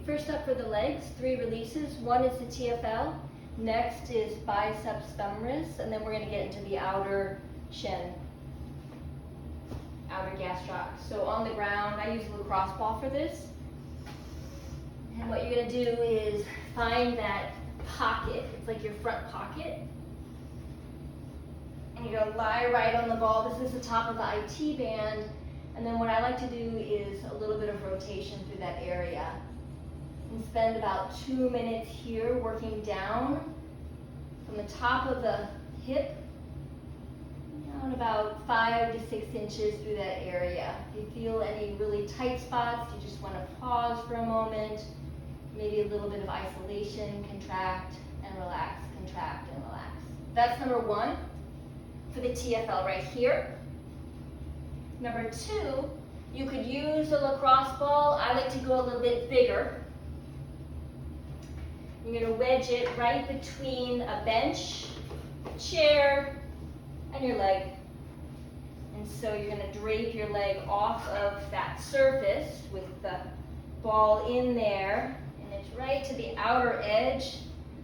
First up for the legs, 3 releases. One is the TFL, next is biceps femoris, and then we're going to get into the outer shin, outer gastroc. So on the ground, I use a lacrosse ball for this. And what you're going to do is find that pocket, it's like your front pocket. And you're going to lie right on the ball. This is the top of the IT band. And then what I like to do is a little bit of rotation through that area. And spend about 2 minutes here working down from the top of the hip down about 5 to 6 inches through that area. If you feel any really tight spots, you just want to pause for a moment, maybe a little bit of isolation, contract and relax, contract and relax. That's number 1 for the TFL right here. Number 2, you could use a lacrosse ball. I like to go a little bit bigger. You're going to wedge it right between a bench, chair, and your leg. And so you're going to drape your leg off of that surface with the ball in there. And it's right to the outer edge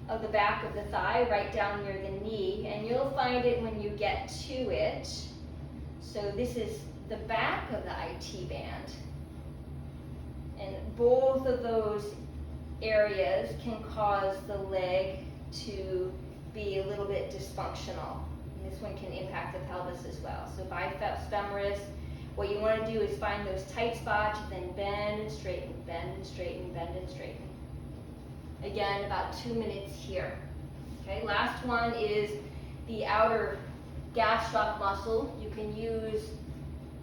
of the back of the thigh, right down near the knee. And you'll find it when you get to it. So this is the back of the IT band. And both of those areas can cause the leg to be a little bit dysfunctional. And this one can impact the pelvis as well. So biceps femoris, what you want to do is find those tight spots, then bend and straighten, bend and straighten, bend and straighten. Again, about 2 minutes here. Okay, last one is the outer gastroc muscle. You can use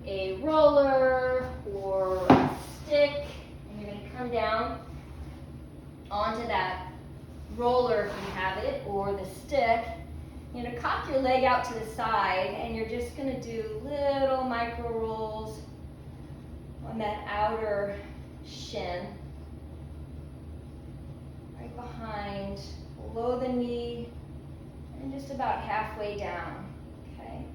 a roller or a stick, and you're going to come down onto that roller if you have it, or the stick. You're going to cock your leg out to the side, and you're just going to do little micro rolls on that outer shin, right behind, below the knee, and just about halfway down. Okay.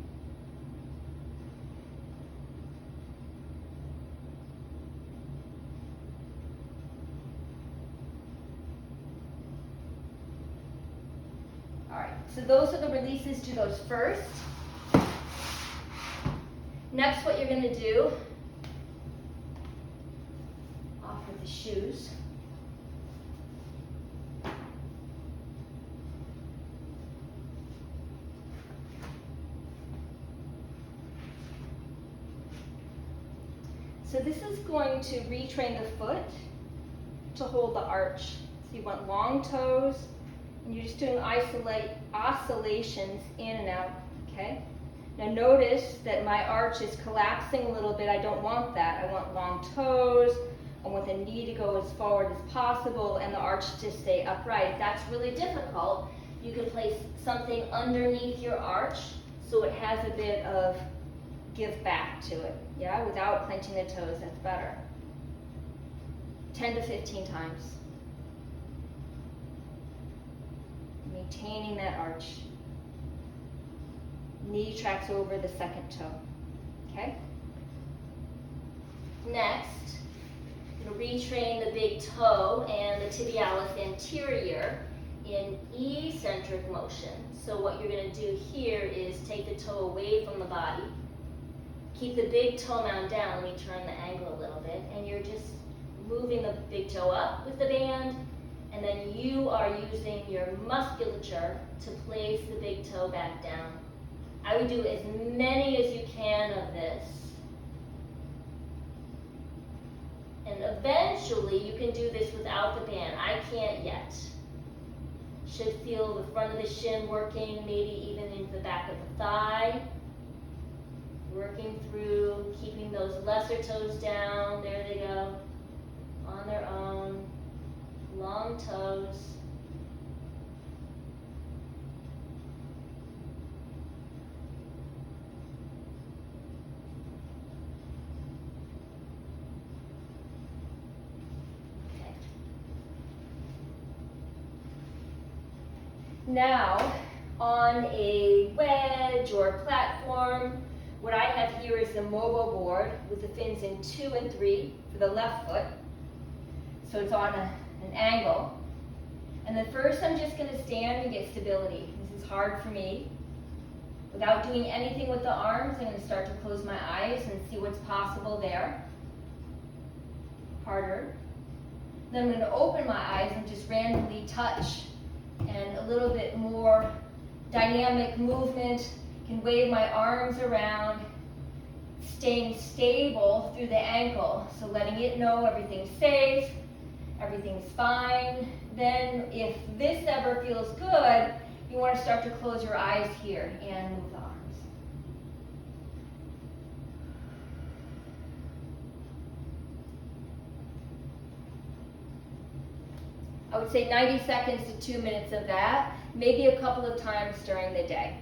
All right, so those are the releases. Do those first. Next, what you're going to do, off with the shoes. So this is going to retrain the foot to hold the arch. So you want long toes, and you're just doing oscillations in and out, okay? Now notice that my arch is collapsing a little bit. I don't want that. I want long toes. I want the knee to go as forward as possible and the arch to stay upright. That's really difficult. You can place something underneath your arch so it has a bit of give back to it, yeah? Without clenching the toes, that's better. 10 to 15 times. Maintaining that arch. Knee tracks over the second toe, okay? Next, we'll retrain the big toe and the tibialis anterior in eccentric motion. So what you're going to do here is take the toe away from the body, keep the big toe mound down. Let me turn the angle a little bit, and you're just moving the big toe up with the band, and then you are using your musculature to place the big toe back down. I would do as many as you can of this. And eventually you can do this without the band. I can't yet. Should feel the front of the shin working, maybe even into the back of the thigh. Working through, keeping those lesser toes down. There they go. On their own. Long toes. Now, on a wedge or a platform, what I have here is the mobile board with the fins in 2 and 3 for the left foot. So it's on an angle. And then first I'm just going to stand and get stability. This is hard for me. Without doing anything with the arms, I'm going to start to close my eyes and see what's possible there. Harder. Then I'm going to open my eyes and just randomly touch. And a little bit more dynamic movement. Can wave my arms around, staying stable through the ankle. So letting it know everything's safe, everything's fine. Then if this ever feels good, you want to start to close your eyes here and move the arms. I would say 90 seconds to 2 minutes of that, maybe a couple of times during the day.